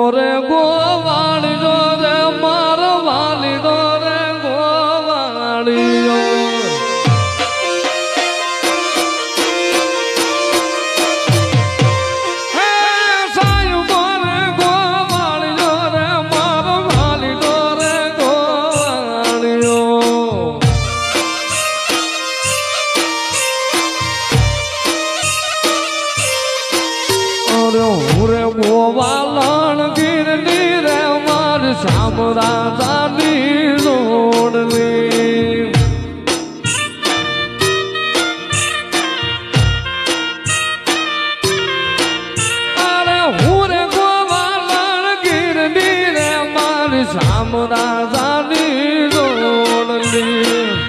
રે ગોવાળીઓ રે મારો વાલીડો રે ગોવાળીઓ હે સાયુબો રે ગોવાળીઓ રે મારો વાલીડો રે ગોવાળીઓ રે ગોવાલણ ગીરની રે માર શ્યામ રાજાની જોડલી અરે હું રે ગોવાલણ ગીરની રે માર શ્યામ રાજાની જોડલી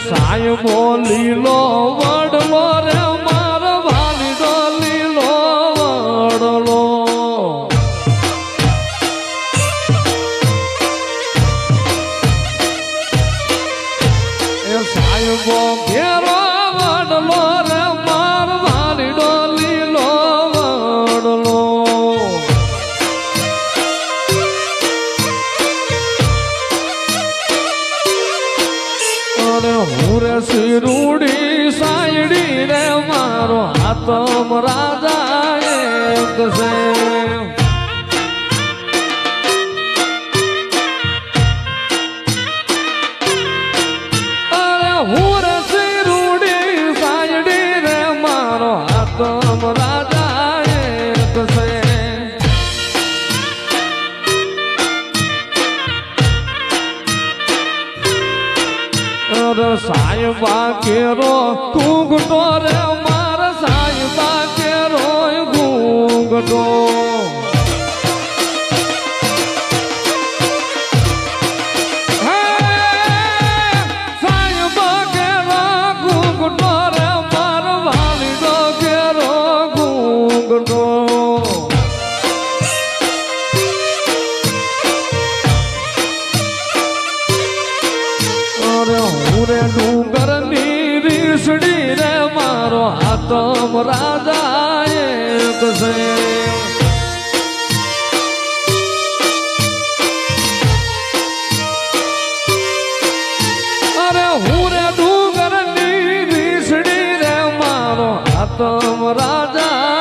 સાયબો લીલો વડલો રે મારો વાલીડો લીલો વડલો એ સાયબો ઘેરો વડલો રે મારો વાલીડો લીલો વડલો હુરે શિરૂડી સાયડી રે મારો હાથમ રાજા એક છે અરે હુરે શિરૂડી સાયડી રે મારો હાથમ રાજા એક છે સાયબા કેરો ઘૂંઘટો રે મારા સાયબા કેરો ઘૂંઘટો સાયબા કેરો ઘૂંઘટો રે મારો વાલીડો કેરો ઘૂંઘટો રે ડુંગર ની રીસડી રે મારો હાથમ રાજા એક છે અરે હું રે ડુંગર ની રીસડી રે મારો હાથમ રાજા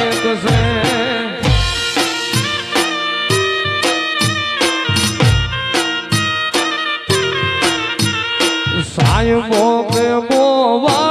એક છે સાયબો પ્રેમો વા